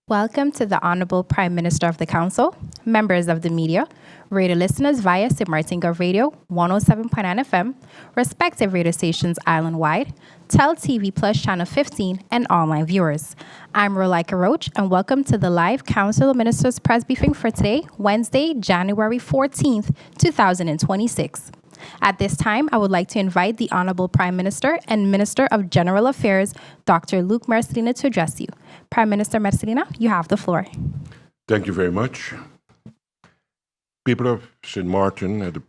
Welcome to the Honorable Prime Minister of the Council, members of the media, radio listeners via St. Martin Gov Radio 107.9 FM, respective radio stations island-wide, Tel TV Plus Channel 15, and online viewers. I'm Rolika Roach, and welcome to the live Council of Ministers press briefing for today, Wednesday, January 14th, 2026. At this time, I would like to invite the Honorable Prime Minister and Minister of General Affairs, Dr. Luc Marcelino, to address you. Prime Minister Marcelino, you have the floor. Thank you very much. People of St. Martin, at the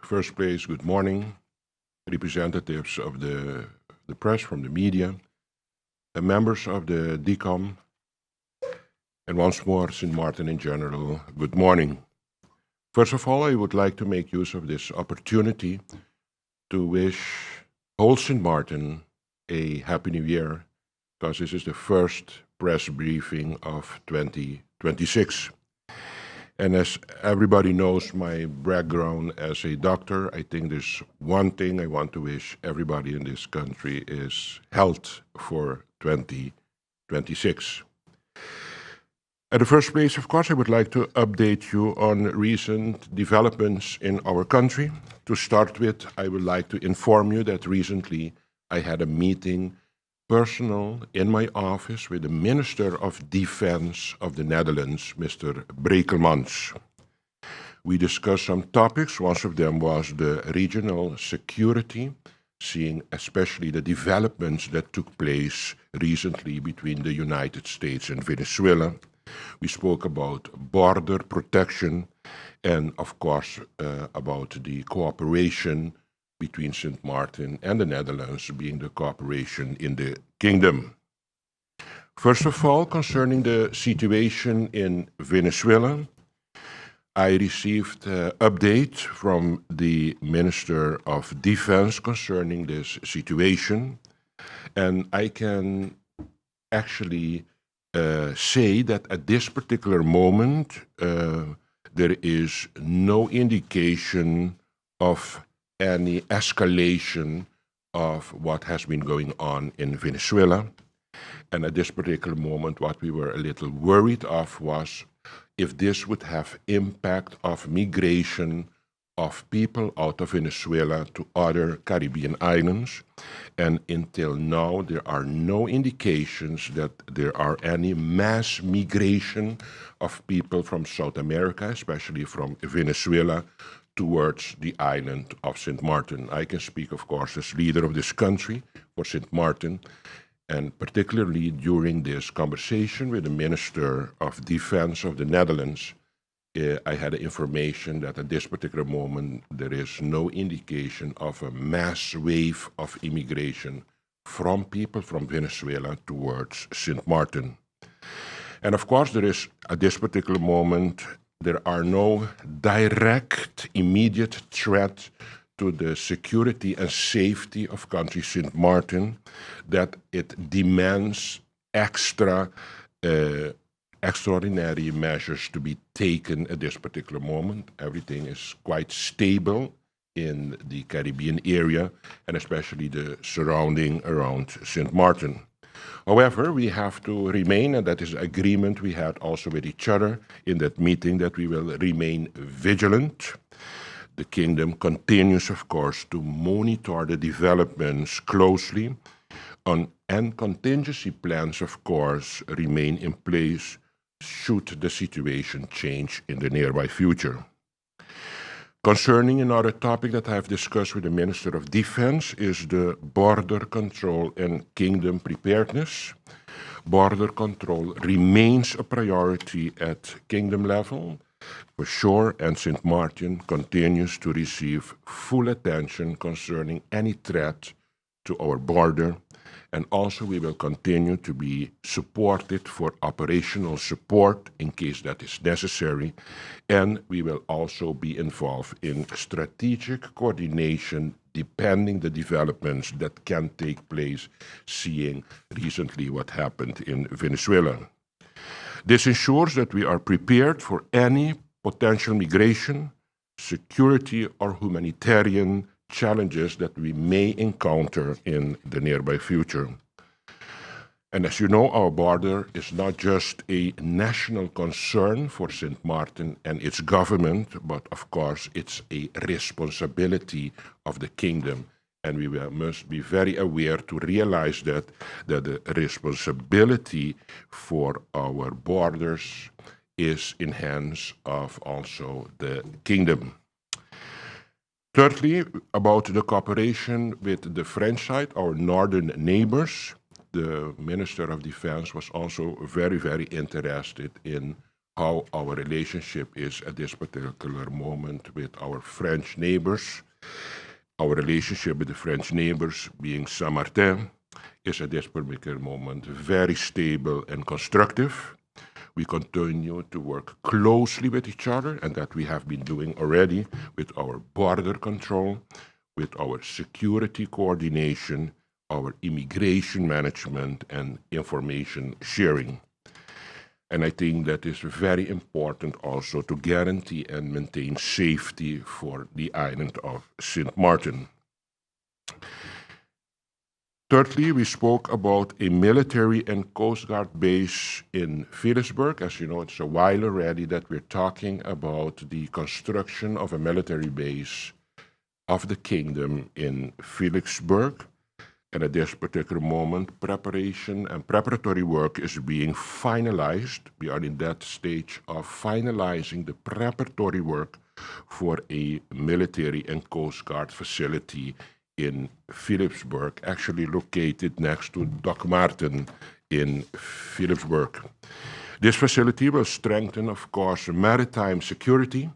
first place, good morning. Representatives of the press from the media, members of the DCOM, and once more, St. Martin in general, good morning. First of all, I would like to make use of this opportunity to wish whole St. Martin a Happy New Year, because this is the first press briefing of 2026. And as everybody knows my background as a doctor, I think there's one thing I want to wish everybody in this country is health for 2026. At the first place, of course, I would like to update you on recent developments in our country. To start with, I would like to inform you that recently I had a meeting personal in my office with the Minister of Defense of the Netherlands, Mr. Brekelmans. We discussed some topics. One of them was the regional security, seeing especially the developments that took place recently between the United States and Venezuela. We spoke about border protection and, of course, about the cooperation between St. Martin and the Netherlands, being the cooperation in the kingdom. First of all, concerning the situation in Venezuela, I received an update from the Minister of Defense concerning this situation, and I can actually say that at this particular moment, there is no indication of any escalation of what has been going on in Venezuela. And at this particular moment, what we were a little worried of was if this would have impact of migration of people out of Venezuela to other Caribbean islands. And until now, there are no indications that there are any mass migration of people from South America, especially from Venezuela, towards the island of St. Martin. I can speak, of course, as leader of this country for St. Martin, and particularly during this conversation with the Minister of Defense of the Netherlands, I had information that at this particular moment there is no indication of a mass wave of immigration from people from Venezuela towards St. Martin. And of course, there is, at this particular moment, there are no direct, immediate threat to the security and safety of country St. Martin that it demands extraordinary measures to be taken at this particular moment. Everything is quite stable in the Caribbean area and especially the surrounding around St. Martin. However, we have to remain, and that is an agreement we had also with each other in that meeting, that we will remain vigilant. The kingdom continues, of course, to monitor the developments closely, and contingency plans, of course, remain in place should the situation change in the nearby future. Concerning another topic that I have discussed with the Minister of Defense is the border control and kingdom preparedness. Border control remains a priority at kingdom level, for sure, and St. Martin continues to receive full attention concerning any threat to our border, And also we will continue to be supported for operational support in case that is necessary. And we will also be involved in strategic coordination depending the developments that can take place, seeing recently what happened in Venezuela. This ensures that we are prepared for any potential migration, security, or humanitarian challenges that we may encounter in the nearby future. And as you know, our border is not just a national concern for St. Martin and its government, but of course it's a responsibility of the kingdom. And we must be very aware to realize that the responsibility for our borders is in hands of also the kingdom. Thirdly, about the cooperation with the French side, our northern neighbors, the Minister of Defense was also very, very interested in how our relationship is at this particular moment with our French neighbors. Our relationship with the French neighbors, being Saint-Martin, is at this particular moment very stable and constructive. We continue to work closely with each other, and that we have been doing already with our border control, with our security coordination, our immigration management, and information sharing. And I think that is very important also to guarantee and maintain safety for the island of St. Martin. Thirdly, we spoke about a military and Coast Guard base in Philipsburg. As you know, it's a while already that we're talking about the construction of a military base of the kingdom in Philipsburg. And at this particular moment, preparation and preparatory work is being finalized. We are in that stage of finalizing the preparatory work for a military and Coast Guard facility in Philipsburg, actually located next to Doc Marten in Philipsburg. This facility will strengthen, of course, maritime security.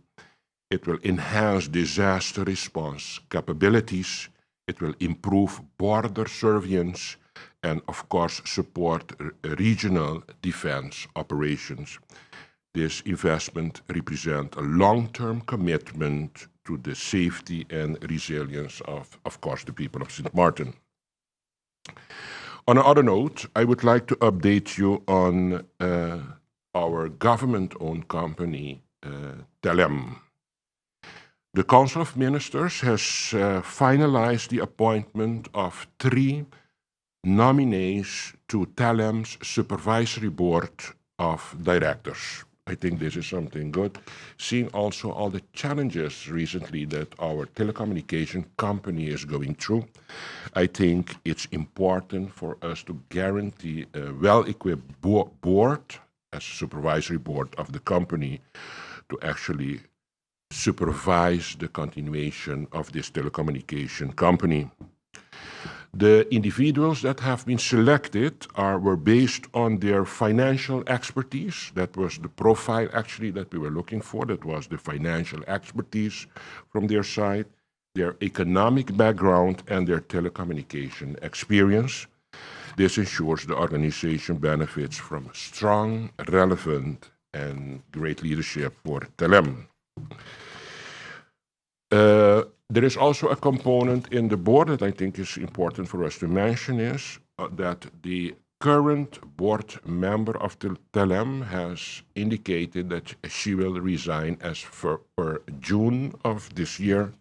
It will enhance disaster response capabilities. It will improve border surveillance and, of course, support regional defense operations. This investment represents a long-term commitment to the safety and resilience of course, the people of St. Martin. On another note, I would like to update you on our government-owned company, Telem. The Council of Ministers has finalized the appointment of 3 nominees to Telem's Supervisory Board of Directors. I think this is something good, seeing also all the challenges recently that our telecommunication company is going through. I think it's important for us to guarantee a well-equipped board as supervisory board of the company to actually supervise the continuation of this telecommunication company. The individuals that have been selected were based on their financial expertise. That was the profile actually that we were looking for. That was the financial expertise from their side, their economic background, and their telecommunication experience. This ensures the organization benefits from strong, relevant, and great leadership for Telem. There is also a component in the board that I think is important for us to mention is that the current board member of Telem has indicated that she will resign as per June of this year.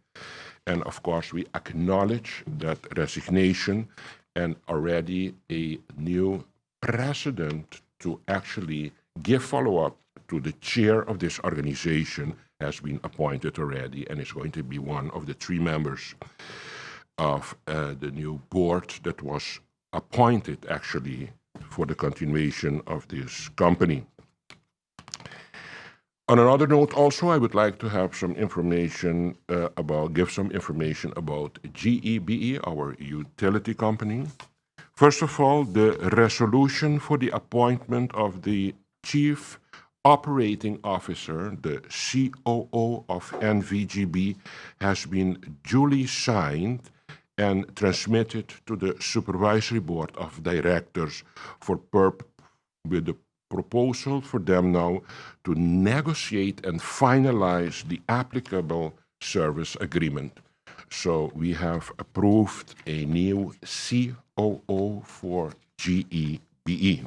And of course, we acknowledge that resignation, and already a new president to actually give follow-up to the chair of this organization has been appointed already and is going to be one of the 3 members of the new board that was appointed actually for the continuation of this company. On another note also, I would like to have some information give some information about GEBE, our utility company. First of all, the resolution for the appointment of the Chief Operating Officer, the COO of NVGB, has been duly signed and transmitted to the Supervisory Board of Directors with the proposal for them now to negotiate and finalize the applicable service agreement. So we have approved a new COO for GEBE.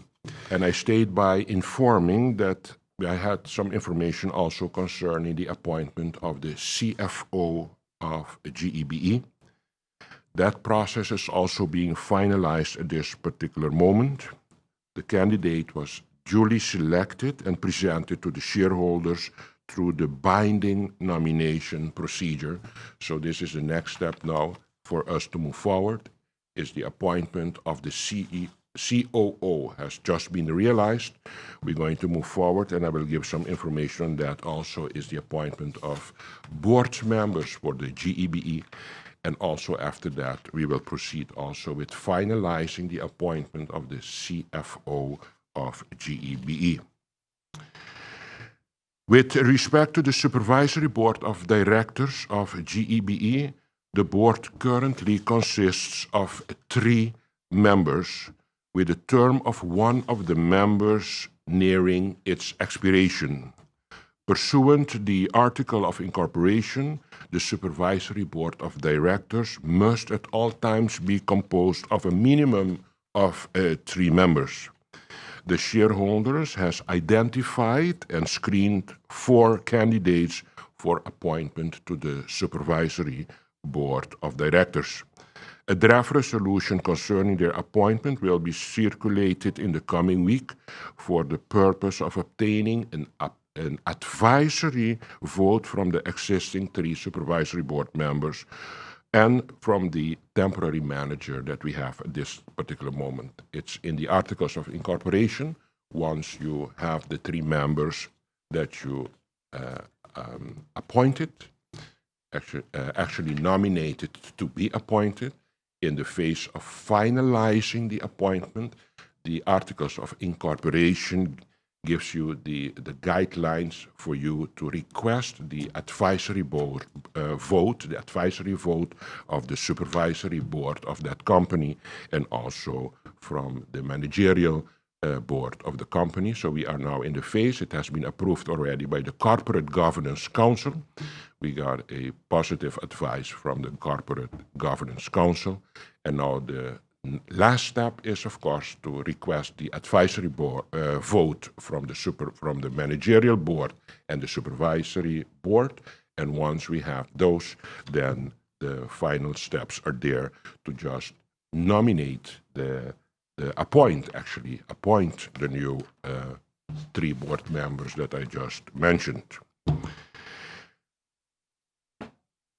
And I stayed by informing that I had some information also concerning the appointment of the CFO of GEBE. That process is also being finalized at this particular moment. The candidate was duly selected and presented to the shareholders through the binding nomination procedure. So this is the next step now for us to move forward, is the appointment of the COO has just been realized. We're going to move forward, and I will give some information on that. Also is the appointment of board members for the GEBE, and also after that, we will proceed also with finalizing the appointment of the CFO of GEBE. With respect to the Supervisory Board of Directors of GEBE, the board currently consists of 3 members, with a term of one of the members nearing its expiration. Pursuant to the Article of Incorporation, the Supervisory Board of Directors must at all times be composed of a minimum of 3 members. The shareholders has identified and screened 4 candidates for appointment to the Supervisory Board of Directors. A draft resolution concerning their appointment will be circulated in the coming week for the purpose of obtaining an advisory vote from the existing 3 Supervisory Board members and from the temporary manager that we have at this particular moment. It's in the Articles of Incorporation. Once you have the 3 members that you appointed, actually nominated to be appointed, in the phase of finalizing the appointment, the Articles of Incorporation gives you the guidelines for you to request the advisory board vote, the advisory vote of the Supervisory Board of that company, and also from the managerial board of the company. So we are now in the phase. It has been approved already by the Corporate Governance Council. We got a positive advice from the Corporate Governance Council. And now the last step is, of course, to request the advisory board vote from the managerial board and the supervisory board. And once we have those, then the final steps are there to just nominate appoint the new 3 board members that I just mentioned.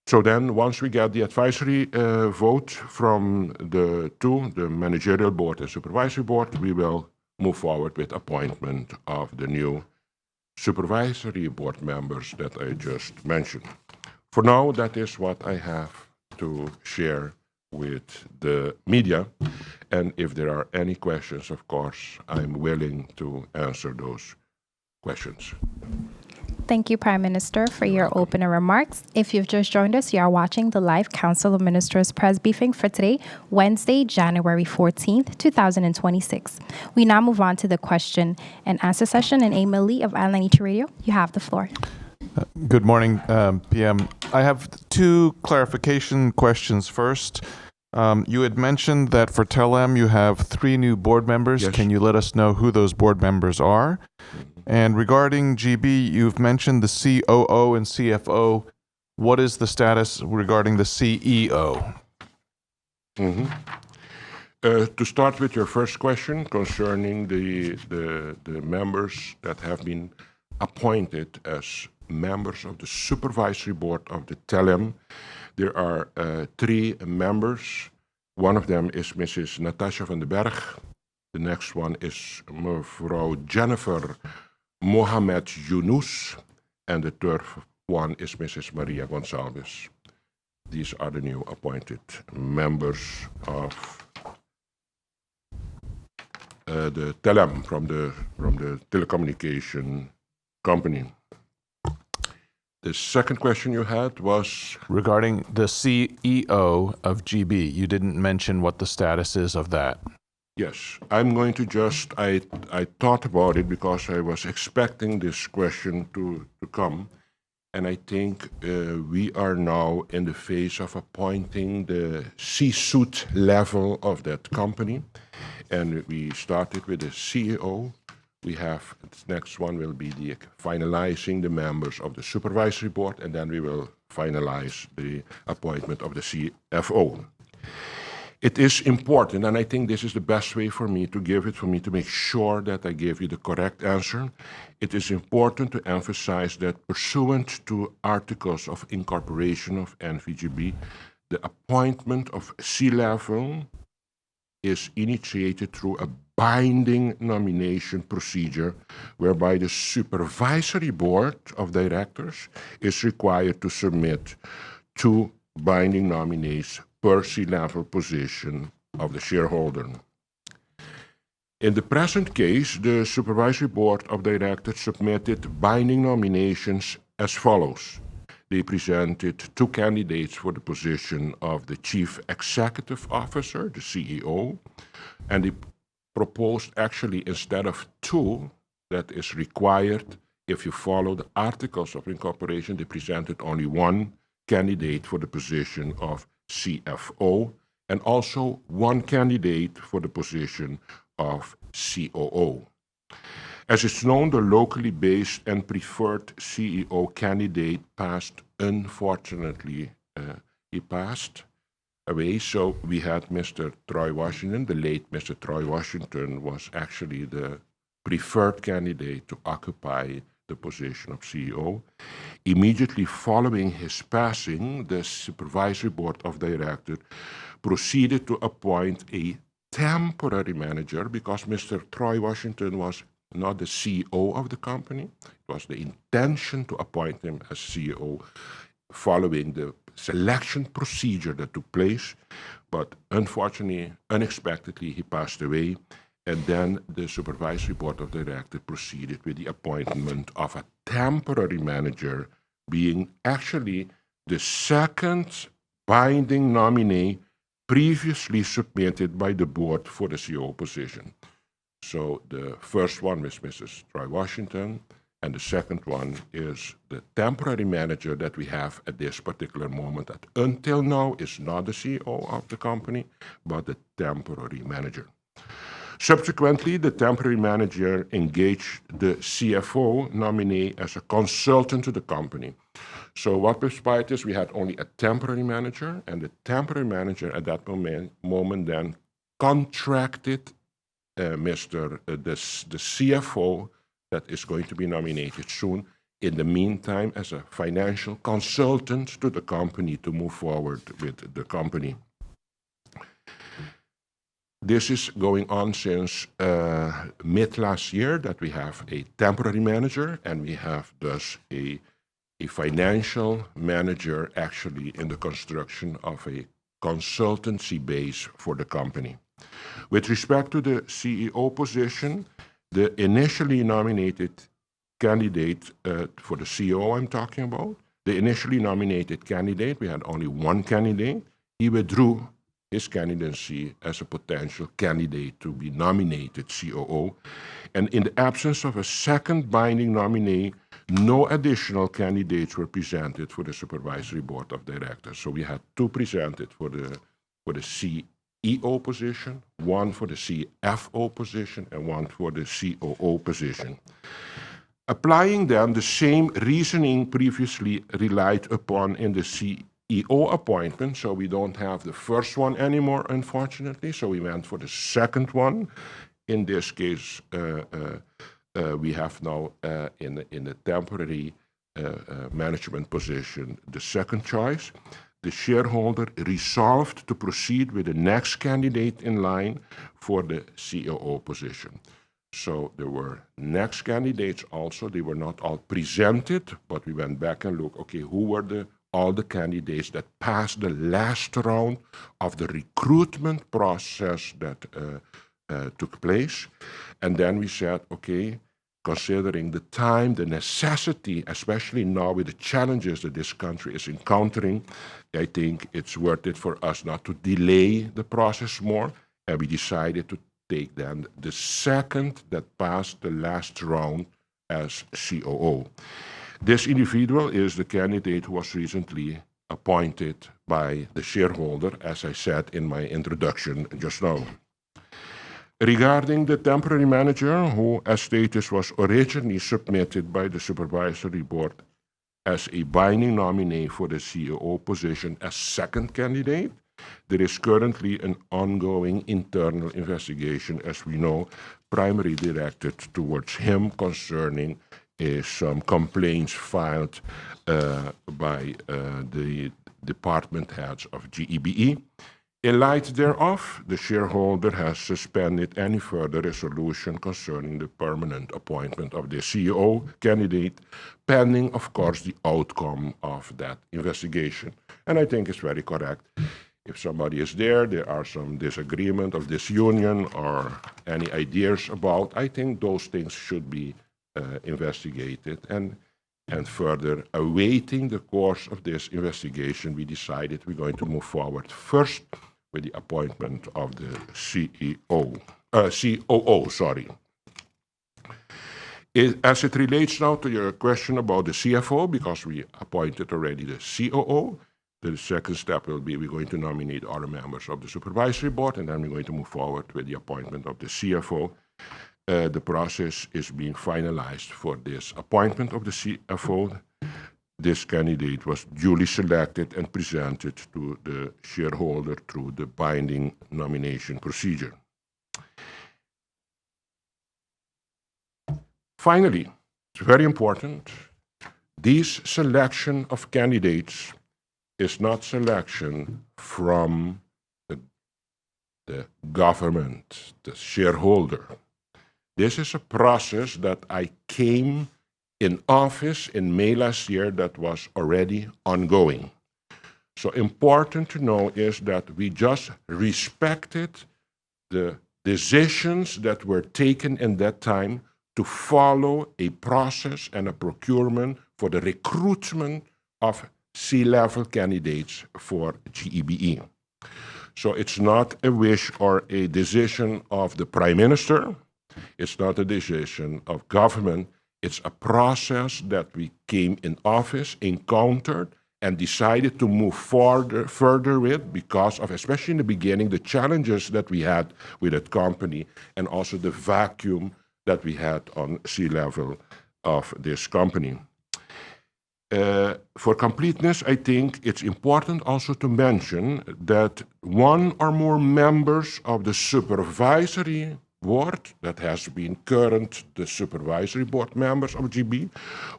So then, once we get the advisory vote from the 2, the managerial board and supervisory board, we will move forward with appointment of the new supervisory board members that I just mentioned. For now, that is what I have to share with the media. And if there are any questions, of course, I'm willing to answer those questions. Thank you, Prime Minister, for your opening remarks. If you've just joined us, you are watching the live Council of Ministers press briefing for today, Wednesday, January 14th, 2026. We now move on to the question and answer session. And Emil Lee of Island Radio, you have the floor. Good morning, PM. I have 2 clarification questions first. You had mentioned that for Telem you have 3 new board members. Yes. Can you let us know who those board members are? And regarding GB, you've mentioned the COO and CFO. What is the status regarding the CEO? To start with your first question concerning the members that have been appointed as members of the Supervisory Board of the Telem, there are 3 members. One of them is Mrs. Natasha van den Berg. The next one is mevrouw Jennifer Mohamed Yunus. And the third one is Mrs. Maria Gonçalves. These are the new appointed members of the Telem from the telecommunication company. The second question you had was, Regarding the CEO of GB, you didn't mention what the status is of that. yes, I'm going to just, I thought about it because I was expecting this question to come. And I think we are now in the phase of appointing the C-suite level of that company. And we started with the CEO. We have, the next one will be the finalizing the members of the supervisory board, and then we will finalize the appointment of the CFO. It is important, and I think this is the best way for me to give it, for me to make sure that I give you the correct answer. It is important to emphasize that pursuant to articles of incorporation of NVGB, the appointment of C-level is initiated through a binding nomination procedure whereby the supervisory board of directors is required to submit 2 binding nominees per C-level position of the shareholder. In the present case, the Supervisory Board of Directors submitted binding nominations as follows. They presented 2 candidates for the position of the Chief Executive Officer, the CEO, and they proposed actually instead of 2 that is required if you follow the articles of incorporation, they presented only 1 candidate for the position of CFO, and also 1 candidate for the position of COO. As it's known, the locally based and preferred CEO candidate passed, unfortunately, he passed away. So we had Mr. Troy Washington, the late Mr. Troy Washington was actually the preferred candidate to occupy the position of CEO. Immediately following his passing, the Supervisory Board of Directors proceeded to appoint a temporary manager because Mr. Troy Washington was not the CEO of the company. It was the intention to appoint him as CEO following the selection procedure that took place, but unfortunately, unexpectedly, he passed away. And then the Supervisory Board of Directors proceeded with the appointment of a temporary manager, being actually the second binding nominee previously submitted by the board for the CEO position. So the first one was Mrs. Troy Washington, and the second one is the temporary manager that we have at this particular moment that until now is not the CEO of the company, but the temporary manager. Subsequently, the temporary manager engaged the CFO nominee as a consultant to the company. So what despite this, we had only a temporary manager, and the temporary manager at that moment then contracted the CFO that is going to be nominated soon, in the meantime, as a financial consultant to the company to move forward with the company. This is going on since mid last year that we have a temporary manager, and we have thus a financial manager actually in the construction of a consultancy base for the company. With respect to the CEO position, the initially nominated candidate for the CEO I'm talking about, the initially nominated candidate, we had only 1 candidate. He withdrew his candidacy as a potential candidate to be nominated COO. And in the absence of a second binding nominee, no additional candidates were presented for the Supervisory Board of Directors. So we had 2 presented for the CEO position, 1 for the CFO position, and 1 for the COO position. Applying then the same reasoning previously relied upon in the CEO appointment, so we don't have the first one anymore, unfortunately, so we went for the second one. In this case, we have now in the temporary management position the second choice. The shareholder resolved to proceed with the next candidate in line for the COO position. So there were next candidates also. They were not all presented, but we went back and looked, okay, who were all the candidates that passed the last round of the recruitment process that took place. And then we said, okay, considering the time, the necessity, especially now with the challenges that this country is encountering, I think it's worth it for us not to delay the process more. And we decided to take then the second that passed the last round as COO. This individual is the candidate who was recently appointed by the shareholder, as I said in my introduction just now. Regarding the temporary manager, who, as stated, was originally submitted by the supervisory board as a binding nominee for the COO position as second candidate, there is currently an ongoing internal investigation, as we know, primarily directed towards him concerning some complaints filed by the department heads of GEBE. In light thereof, the shareholder has suspended any further resolution concerning the permanent appointment of the CEO candidate, pending, of course, the outcome of that investigation. And I think it's very correct. If somebody is there are some disagreement of disunion or any ideas about, I think those things should be investigated. And further, awaiting the course of this investigation, we decided we're going to move forward first with the appointment of the COO. As it relates now to your question about the CFO, because we appointed already the COO, the second step will be we're going to nominate other members of the supervisory board, and then we're going to move forward with the appointment of the CFO. The process is being finalized for this appointment of the CFO. This candidate was duly selected and presented to the shareholder through the binding nomination procedure. Finally, it's very important, this selection of candidates is not selection from the government, the shareholder. This is a process that I came in office in May last year that was already ongoing. So important to know is that we just respected the decisions that were taken in that time to follow a process and a procurement for the recruitment of C-level candidates for GEBE. So it's not a wish or a decision of the Prime Minister. It's not a decision of government. It's a process that we came in office, encountered, and decided to move further with because of, especially in the beginning, the challenges that we had with that company and also the vacuum that we had on C-level of this company. For completeness, I think it's important also to mention that one or more members of the supervisory board that has been current the supervisory board members of GB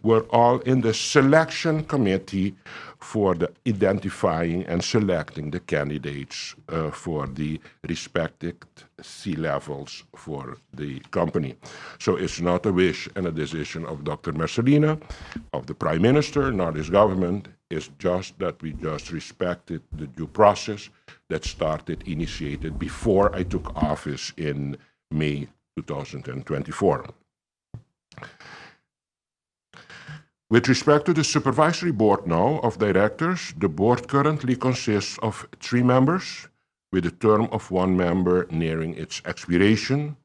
were all in the selection committee for the identifying and selecting the candidates for the respective C-levels for the company. So it's not a wish and a decision of Dr. Marcelina, of the Prime Minister, nor his government. It's just that we just respected the due process that started, initiated before I took office in May 2024. With respect to the supervisory board now of directors, the board currently consists of 3 members, with a term of 1 member nearing its expiration.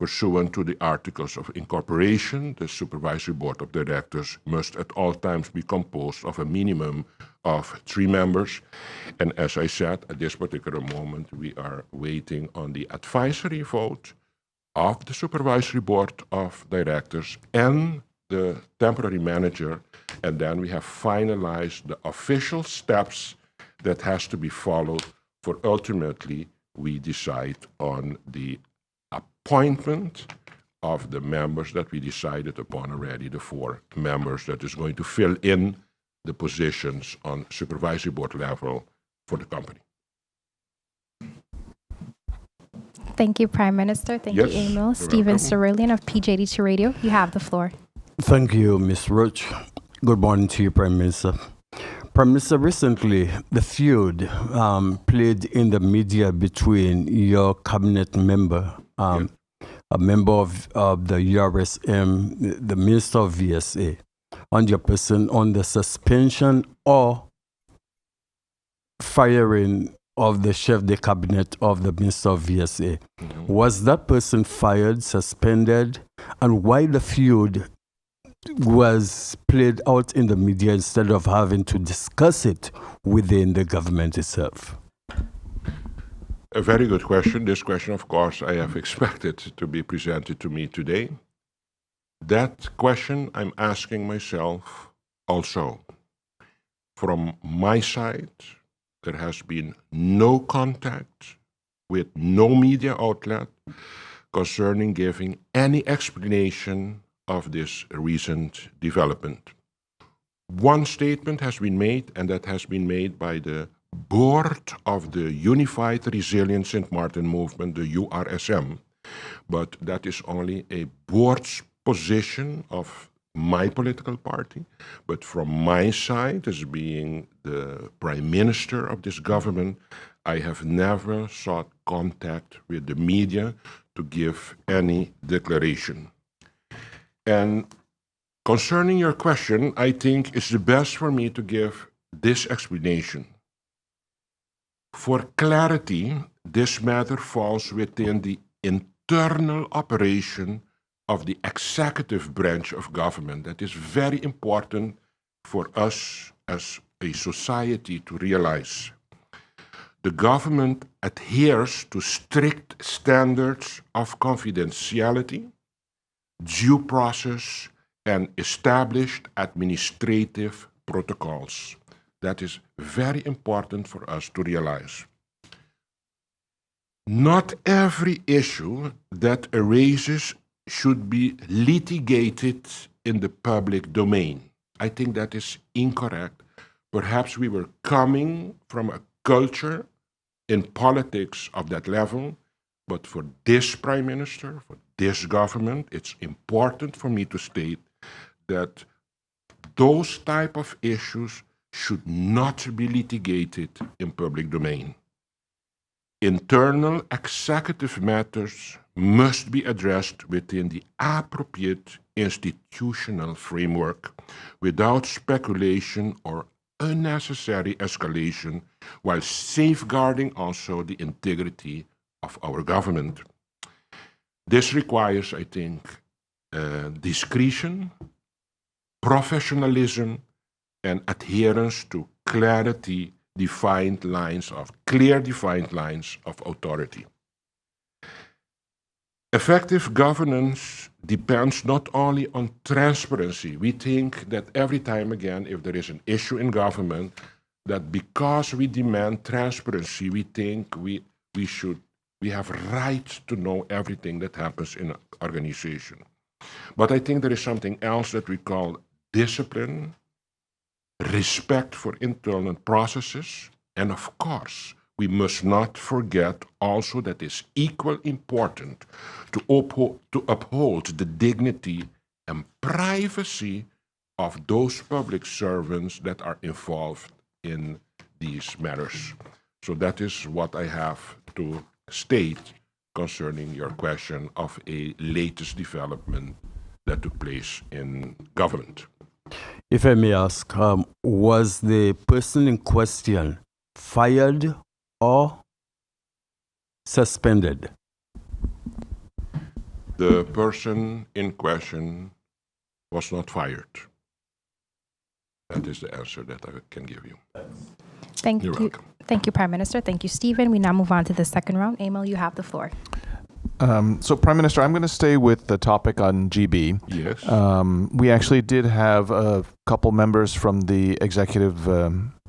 Pursuant to the Articles of Incorporation, the supervisory board of directors must at all times be composed of a minimum of 3 members. And as I said, at this particular moment, we are waiting on the advisory vote of the supervisory board of directors and the temporary manager, and then we have finalized the official steps that has to be followed for ultimately we decide on the appointment of the members that we decided upon already, the 4 members that is going to fill in the positions on supervisory board level for the company. Thank you, Prime Minister. Thank you, Emil. Stephen Cerulean of PJD2 Radio, you have the floor. Thank you, Ms. Roach. Good morning to you, Prime Minister. Prime Minister, recently the feud played in the media between your cabinet member, a member of the URSM, the Minister of VSA, on your person on the suspension or firing of the chef de cabinet of the Minister of VSA. Was that person fired, suspended, and why the feud was played out in the media instead of having to discuss it within the government itself? A very good question. This question, of course, I have expected to be presented to me today. That question I'm asking myself also. From my side, there has been no contact with no media outlet concerning giving any explanation of this recent development. One statement has been made, and that has been made by the board of the Unified Resilient St. Martin Movement, the URSM, but that is only a board's position of my political party. But from my side, as being the prime minister of this government, I have never sought contact with the media to give any declaration. And concerning your question, I think it's the best for me to give this explanation. For clarity, this matter falls within the internal operation of the executive branch of government. That is very important for us as a society to realize. The government adheres to strict standards of confidentiality, due process, and established administrative protocols. That is very important for us to realize. Not every issue that arises should be litigated in the public domain. I think that is incorrect. Perhaps we were coming from a culture in politics of that level, but for this Prime Minister, for this government, it's important for me to state that those type of issues should not be litigated in public domain. Internal executive matters must be addressed within the appropriate institutional framework without speculation or unnecessary escalation, while safeguarding also the integrity of our government. This requires, I think, discretion, professionalism, and adherence to clear defined lines of authority. Effective governance depends not only on transparency. We think that every time again, if there is an issue in government, that because we demand transparency, we think we have right to know everything that happens in an organization. But I think there is something else that we call discipline, respect for internal processes, and of course, we must not forget also that it's equally important to uphold the dignity and privacy of those public servants that are involved in these matters. So that is what I have to state concerning your question of a latest development that took place in government. If I may ask, was the person in question fired or suspended? The person in question was not fired. That is the answer that I can give you. Thank You're you. welcome. Thank you, Prime Minister. Thank you, Stephen. We now move on to the second round. Emil, you have the floor. So, Prime Minister, I'm going to stay with the topic on GB. Yes. We actually did have a couple members from the executive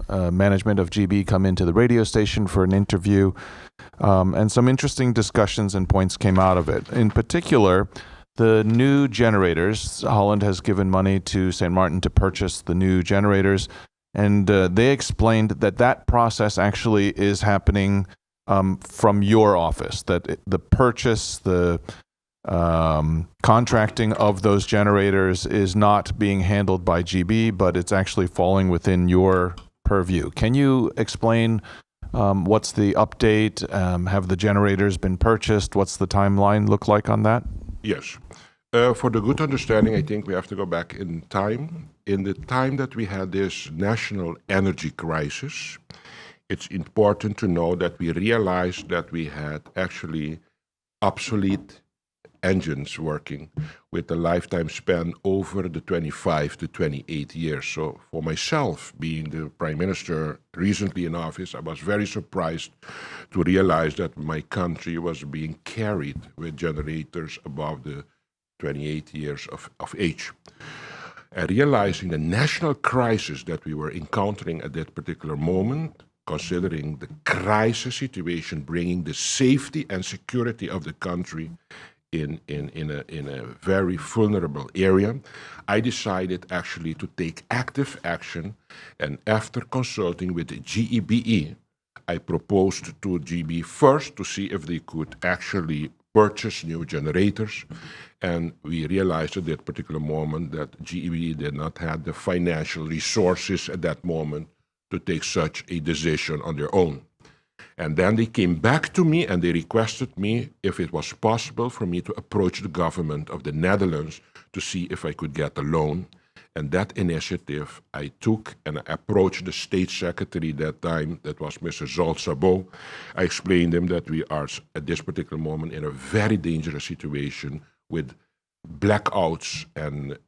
management of GB come into the radio station for an interview, and some interesting discussions and points came out of it. In particular, the new generators. Holland has given money to St. Martin to purchase the new generators, and they explained that process actually is happening from your office, that the purchase, the contracting of those generators is not being handled by GB, but it's actually falling within your purview. Can you explain What's the update? Have the generators been purchased? What's the timeline look like on that? Yes. For the good understanding, I think we have to go back in time. In the time that we had this national energy crisis, it's important to know that we realized that we had actually obsolete engines working with a lifetime span over the 25 to 28 years. So for myself, being the Prime Minister recently in office, I was very surprised to realize that my country was being carried with generators above the 28 years of age. And realizing the national crisis that we were encountering at that particular moment, considering the crisis situation, bringing the safety and security of the country in a very vulnerable area, I decided actually to take active action. And after consulting with the GEBE, I proposed to GB first to see if they could actually purchase new generators. And we realized at that particular moment that GEBE did not have the financial resources at that moment to take such a decision on their own. And then they came back to me and they requested me if it was possible for me to approach the government of the Netherlands to see if I could get a loan. And that initiative I took, and I approached the state secretary that time, that was Mr. Zalt Sabo. I explained him that we are at this particular moment in a very dangerous situation with blackouts and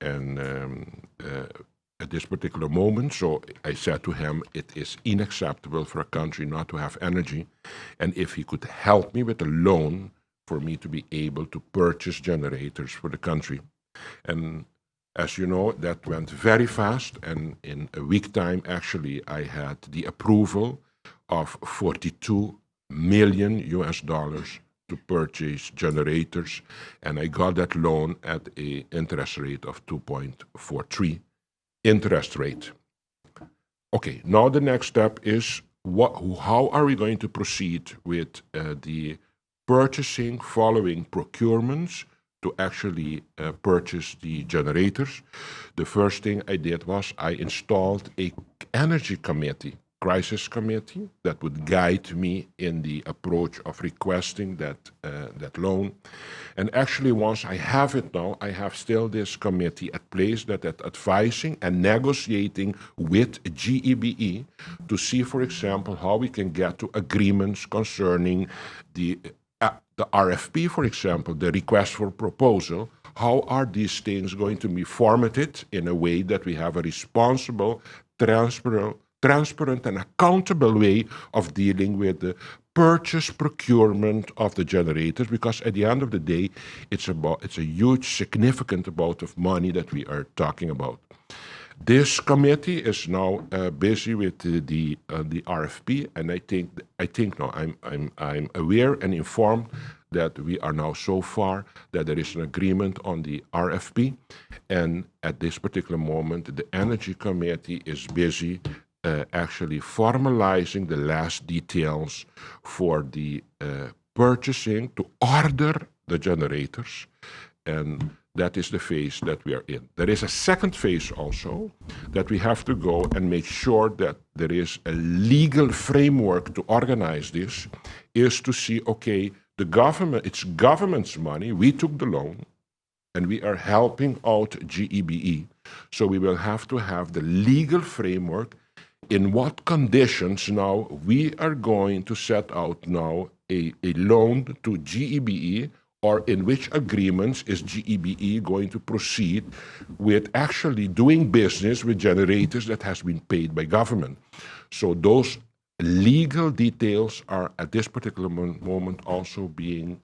at this particular moment. So I said to him, it is unacceptable for a country not to have energy. And if he could help me with a loan for me to be able to purchase generators for the country. And as you know, that went very fast. And in a week time, actually, I had the approval of $42 million to purchase generators. And I got that loan at an interest rate of 2.43. interest rate. Okay, now the next step is how are we going to proceed with the purchasing following procurements to actually purchase the generators. The first thing I did was I installed a energy committee, crisis committee, that would guide me in the approach of requesting that loan. And actually, once I have it now, I have still this committee at place that advising and negotiating with GEBE to see, for example, how we can get to agreements concerning the RFP, for example, the request for proposal. How are these things going to be formatted in a way that we have a responsible, transparent and accountable way of dealing with the purchase procurement of the generators, because at the end of the day, it's a huge, significant amount of money that we are talking about. This committee is now busy with the RFP, and I think now I'm aware and informed that we are now so far that there is an agreement on the RFP, and at this particular moment, the Energy Committee is busy actually formalizing the last details for the purchasing to order the generators, and that is the phase that we are in. There is a second phase also that we have to go and make sure that there is a legal framework to organize this, is to see, okay, the government, it's government's money, we took the loan, and we are helping out GEBE. So we will have to have the legal framework. In what conditions now we are going to set out now a loan to GEBE, or in which agreements is GEBE going to proceed with actually doing business with generators that has been paid by government. So those legal details are at this particular moment also being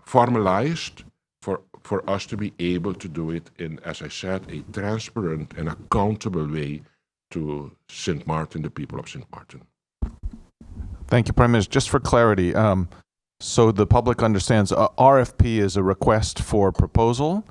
formalized for us to be able to do it in, as I said, a transparent and accountable way to St. Martin, the people of St. Martin. Thank you, Prime Minister. Just for clarity, so the public understands, RFP is a request for proposal.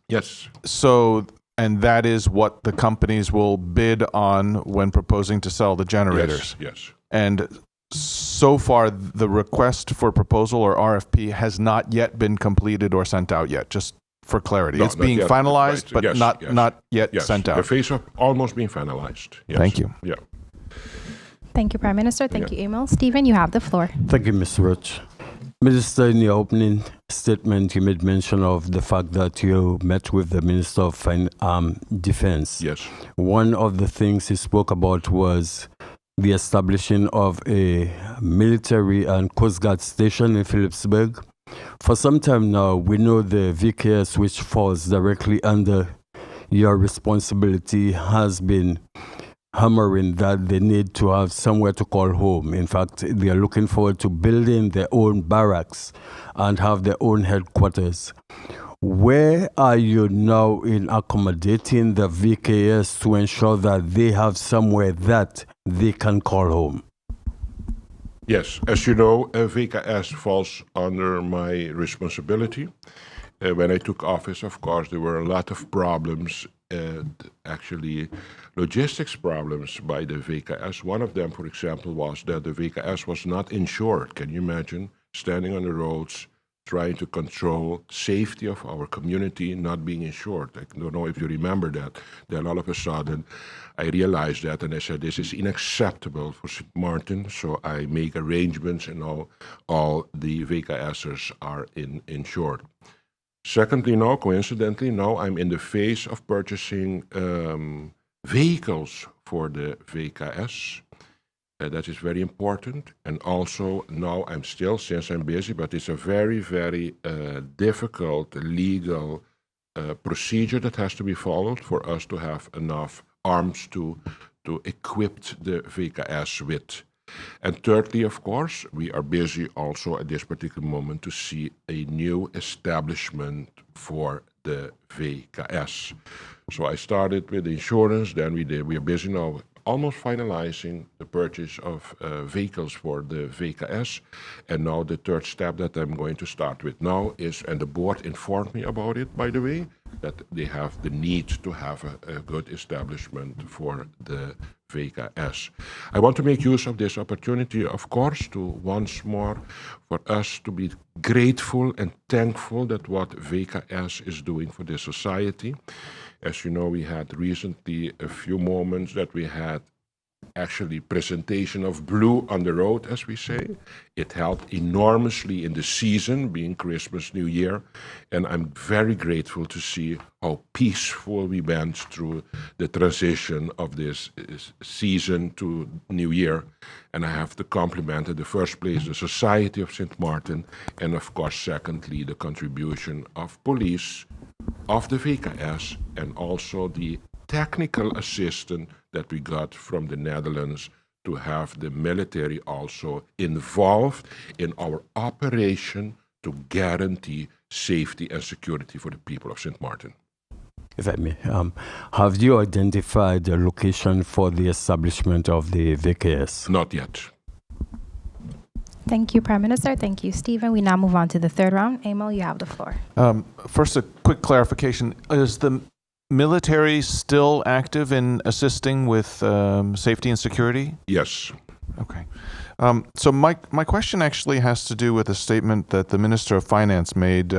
Yes. So, and that is what the companies will bid on when proposing to sell the generators. Yes. And so far, the request for proposal or RFP has not yet been completed or sent out yet, just for clarity. No, it's being yet, finalized, right. but Yes, not yet yes. sent out. The phase of almost being finalized. Yes. Thank you. Yeah. Thank you, Prime Minister. Thank Yeah. you, Emil. Stephen, you have the floor. Thank you, Ms. Roach. Minister, in your opening statement, you made mention of the fact that you met with the Minister of Defense. Yes. One of the things he spoke about was the establishing of a military and Coast Guard station in Philipsburg. For some time now, we know the VKS, which falls directly under your responsibility, has been hammering that they need to have somewhere to call home. In fact, they are looking forward to building their own barracks and have their own headquarters. Where are you now in accommodating the VKS to ensure that they have somewhere that they can call home? Yes, as you know, VKS falls under my responsibility. When I took office, of course, there were a lot of problems, actually logistics problems by the VKS. One of them, for example, was that the VKS was not insured. Can you imagine standing on the roads, trying to control safety of our community, not being insured? I don't know if you remember that. Then all of a sudden, I realized that, and I said, this is unacceptable for St. Martin, so I make arrangements, and all the VKS'ers are insured. Secondly, now, coincidentally, now I'm in the phase of purchasing vehicles for the VKS. That is very important. And also now I'm still, since I'm busy, but it's a very, very difficult legal procedure that has to be followed for us to have enough arms to equip the VKS with. And thirdly, of course, we are busy also at this particular moment to see a new establishment for the VKS. So I started with insurance, then we are busy now almost finalizing the purchase of vehicles for the VKS. And now the third step that I'm going to start with now is, and the board informed me about it, by the way, that they have the need to have a good establishment for the VKS. I want to make use of this opportunity, of course, to once more for us to be grateful and thankful that what VKS is doing for the society. As you know, we had recently a few moments that we had actually presentation of Blue on the Road, as we say. It helped enormously in the season, being Christmas, New Year, and I'm very grateful to see how peaceful we went through the transition of this season to New Year. And I have to compliment in the first place the Society of St. Martin, and of course, secondly, the contribution of police, of the VKS, and also the technical assistance that we got from the Netherlands to have the military also involved in our operation to guarantee safety and security for the people of St. Martin. If I may, have you identified the location for the establishment of the VKS? Not yet. Thank you, Prime Minister. Thank you, Stephen. We now move on to the third round. Emil, you have the floor. First, a quick clarification. Is the military still active in assisting with safety and security? Yes. Okay. So my question actually has to do with a statement that the Minister of Finance made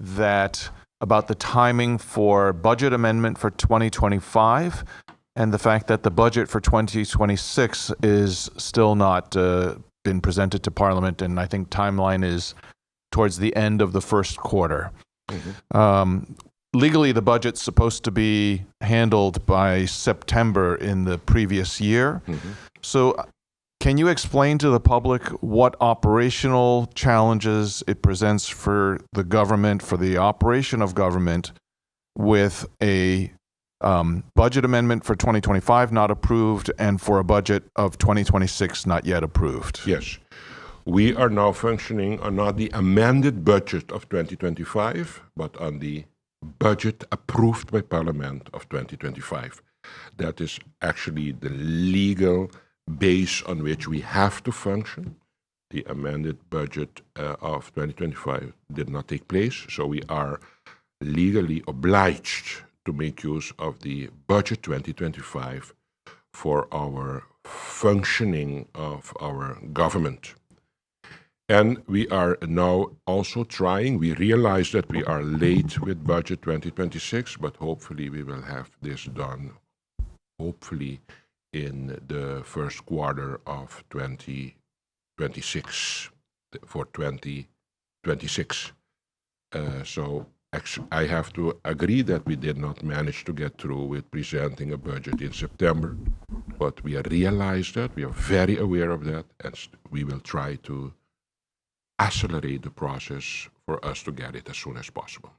that about the timing for budget amendment for 2025 and the fact that the budget for 2026 is still not been presented to Parliament, and I think timeline is towards the end of the first quarter. Mm-hmm. Legally, the budget's supposed to be handled by September in the previous year. Mm-hmm. So can you explain to the public what operational challenges it presents for the government, for the operation of government, with a budget amendment for 2025 not approved and for a budget of 2026 not yet approved? Yes. We are now functioning on not the amended budget of 2025, but on the budget approved by Parliament of 2025. That is actually the legal base on which we have to function. The amended budget of 2025 did not take place, so we are legally obliged to make use of the budget 2025 for our functioning of our government. And we are now also trying, we realize that we are late with budget 2026, but hopefully we will have this done, hopefully in the first quarter of 2026, for 2026. So I have to agree that we did not manage to get through with presenting a budget in September, but we realize that, we are very aware of that, and we will try to accelerate the process for us to get it as soon as possible.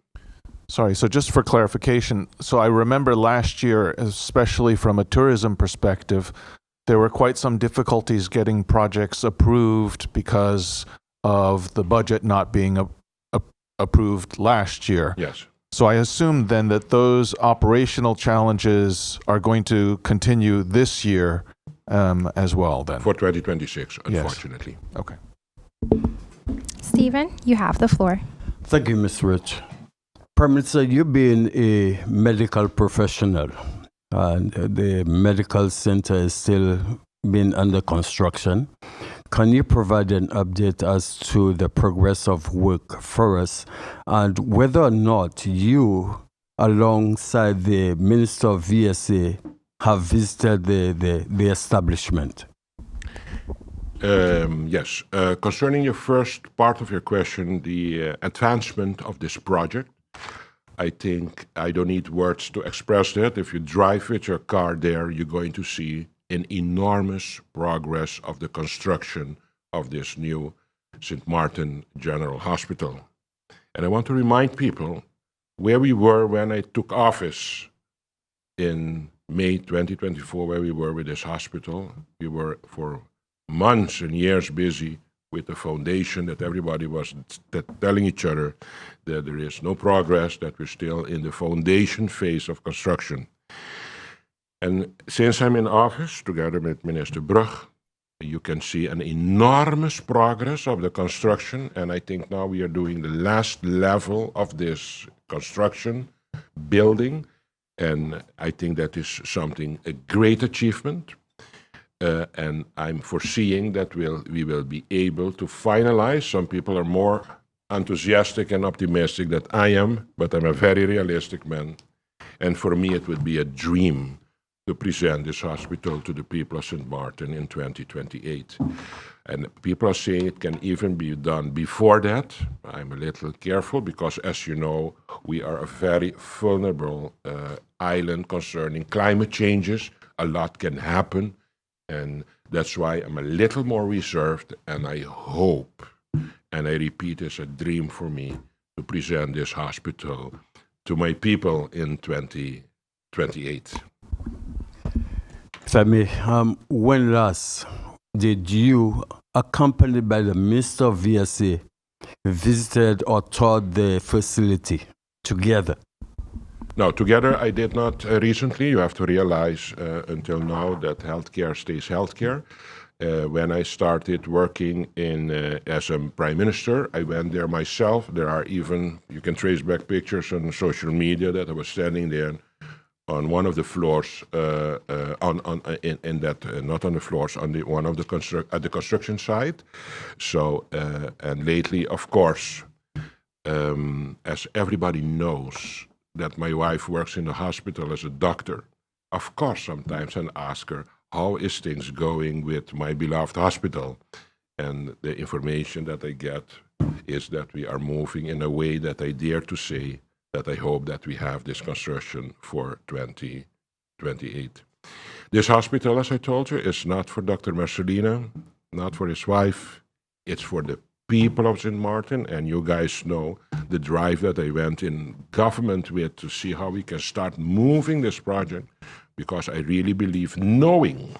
Sorry, so just for clarification, so I remember last year, especially from a tourism perspective, there were quite some difficulties getting projects approved because of the budget not being approved last year. Yes. So I assume then that those operational challenges are going to continue this year as well then? For 2026, Yes. unfortunately. Okay. Stephen, you have the floor. Thank you, Ms. Rich. Prime Minister, you being a medical professional, and the medical center is still being under construction. Can you provide an update as to the progress of work for us and whether or not you, alongside the Minister of VSA, have visited the establishment? Yes. Concerning your first part of your question, the advancement of this project, I think I don't need words to express that. If you drive with your car there, you're going to see an enormous progress of the construction of this new St. Martin General Hospital. And I want to remind people where we were when I took office in May 2024, where we were with this hospital. We were for months and years busy with the foundation, that everybody was telling each other that there is no progress, that we're still in the foundation phase of construction. And since I'm in office, together with Minister Brug, you can see an enormous progress of the construction, and I think now we are doing the last level of this construction building, and I think that is a great achievement. And I'm foreseeing that we will be able to finalize. Some people are more enthusiastic and optimistic than I am, but I'm a very realistic man. And for me, it would be a dream to present this hospital to the people of St. Martin in 2028. And people are saying it can even be done before that. I'm a little careful because, as you know, we are a very vulnerable island concerning climate changes. A lot can happen. And that's why I'm a little more reserved, and I hope, and I repeat, it's a dream for me to present this hospital to my people in 2028. Femi, when last did you, accompanied by the Minister of VSA, visited or toured the facility together? No, together I did not recently. You have to realize until now that healthcare stays healthcare. When I started working as a prime minister, I went there myself. There are even, you can trace back pictures on social media that I was standing there on one of the floors, not on the at the construction site. So, and lately, of course, as everybody knows, that my wife works in the hospital as a doctor. Of course, sometimes I ask her, how is things going with my beloved hospital? And the information that I get is that we are moving in a way that I dare to say that I hope that we have this construction for 2028. This hospital, as I told you, is not for Dr. Marcelina, not for his wife. It's for the people of St. Martin, and you guys know the drive that I went in government with to see how we can start moving this project, because I really believe, knowing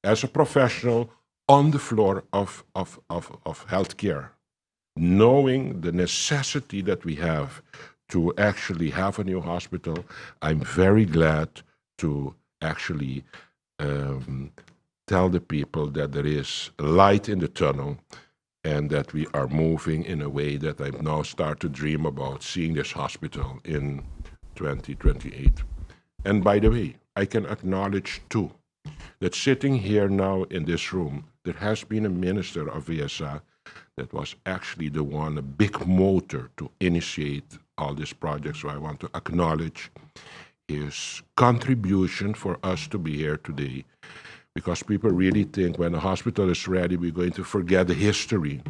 as a professional on the floor of healthcare, knowing the necessity that we have to actually have a new hospital, I'm very glad to actually tell the people that there is light in the tunnel, and that we are moving in a way that I now start to dream about seeing this hospital in 2028. And by the way, I can acknowledge too, that sitting here now in this room, there has been a minister of VSA that was actually the one, a big motor to initiate all these projects. So I want to acknowledge his contribution for us to be here today. Because people really think when the hospital is ready, we're going to forget the history.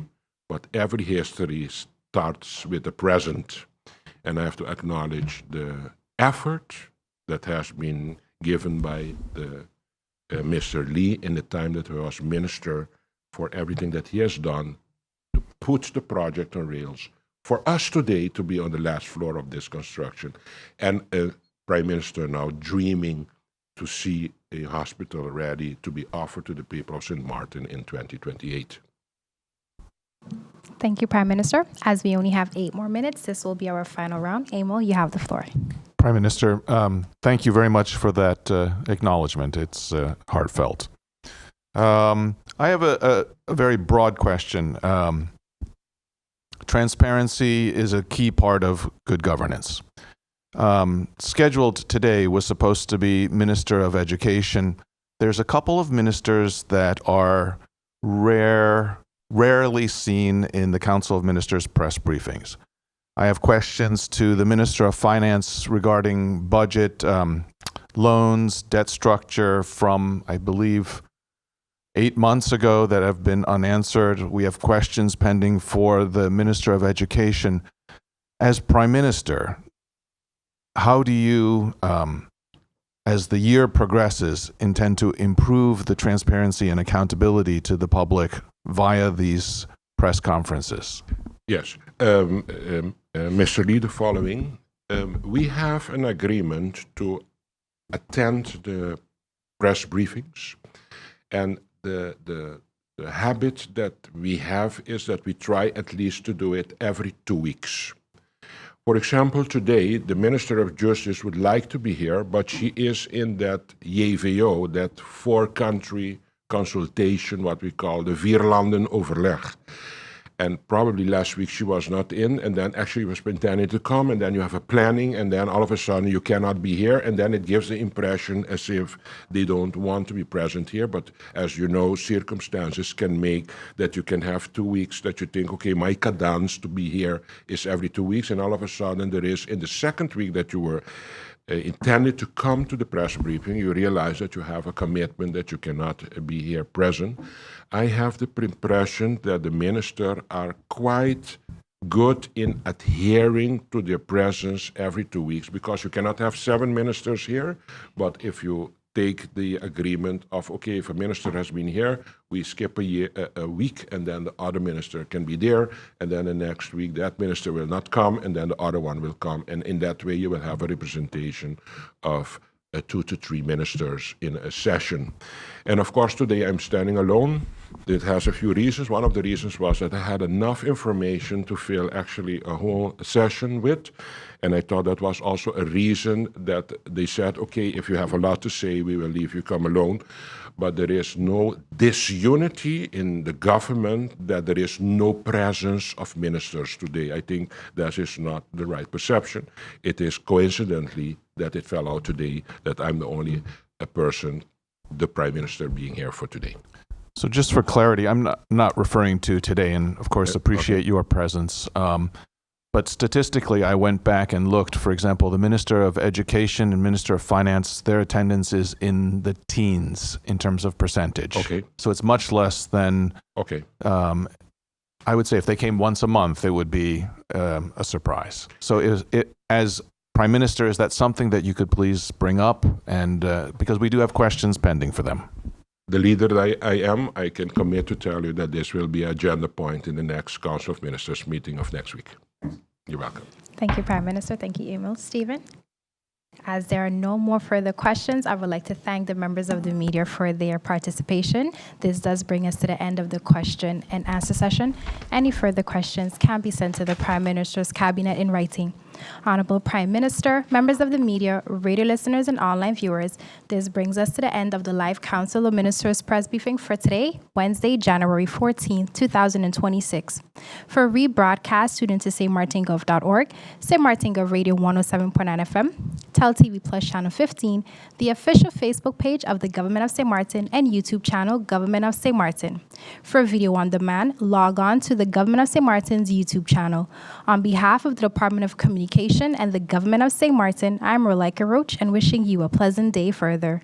But every history starts with the present. And I have to acknowledge the effort that has been given by Mr. Lee in the time that he was minister, for everything that he has done to put the project on rails for us today to be on the last floor of this construction, and a Prime Minister now dreaming to see a hospital ready to be offered to the people of St. Martin in 2028. Thank you, Prime Minister. As we only have 8 more minutes, this will be our final round. Emil, you have the floor. Prime Minister, thank you very much for that acknowledgement. It's heartfelt. I have a very broad question. Transparency is a key part of good governance. Scheduled today was supposed to be Minister of Education. There's a couple of ministers that are rarely seen in the Council of Ministers press briefings. I have questions to the Minister of Finance regarding budget, loans, debt structure from, I believe, 8 months ago that have been unanswered. We have questions pending for the Minister of Education. As Prime Minister, how do you, as the year progresses, intend to improve the transparency and accountability to the public via these press conferences? Yes. Mr. Lee, the following. We have an agreement to attend the press briefings, and the habit that we have is that we try at least to do it every 2 weeks. For example, today, the Minister of Justice would like to be here, but she is in that JVO, that 4-country consultation, what we call the Vierlanden Overleg. And probably last week she was not in, and then actually was intending to come, and then you have a planning, and then all of a sudden you cannot be here, and then it gives the impression as if they don't want to be present here. But as you know, circumstances can make that you can have 2 weeks that you think, okay, my cadence to be here is every 2 weeks, and all of a sudden there is, in the second week that you were intended to come to the press briefing, you realize that you have a commitment that you cannot be here present. I have the impression that the minister are quite good in adhering to their presence every 2 weeks, because you cannot have 7 ministers here, but if you take the agreement of, okay, if a minister has been here, we skip a week, and then the other minister can be there, and then the next week that minister will not come, and then the other one will come, and in that way you will have a representation of 2 to 3 ministers in a session. And of course, today I'm standing alone. It has a few reasons. One of the reasons was that I had enough information to fill actually a whole session with. And I thought that was also a reason that they said, okay, if you have a lot to say, we will leave you come alone. But there is no disunity in the government that there is no presence of ministers today. I think that is not the right perception. It is coincidentally that it fell out today that I'm the only person, the Prime Minister, being here for today. So just for clarity, I'm not referring to today, and of course appreciate your presence. But statistically, I went back and looked. For example, the Minister of Education and Minister of Finance, their attendance is in the teens in terms of percentage. Okay. So it's much less than, Okay. I would say if they came once a month, it would be a surprise. So as Prime Minister, is that something that you could please bring up? And because we do have questions pending for them. The leader that I am, I can commit to tell you that this will be an agenda point in the next Council of Ministers meeting of next week. You're welcome. Thank you, Prime Minister. Thank you, Emil. Stephen? As there are no more further questions, I would like to thank the members of the media for their participation. This does bring us to the end of the question and answer session. Any further questions can be sent to the Prime Minister's Cabinet in writing. Honorable Prime Minister, members of the media, radio listeners, and online viewers, this brings us to the end of the live Council of Ministers press briefing for today, Wednesday, January 14, 2026. For rebroadcast, tune into stmartingov.org, St. Martin Gov Radio 107.9 FM, TelTV Plus Channel 15, the official Facebook page of the Government of St. Martin, and YouTube channel Government of St. Martin. For video on demand, log on to the Government of St. Martin's YouTube channel. On behalf of the Department of Communications Communication and the Government of St. Martin, I'm Rolika Roach and wishing you a pleasant day further.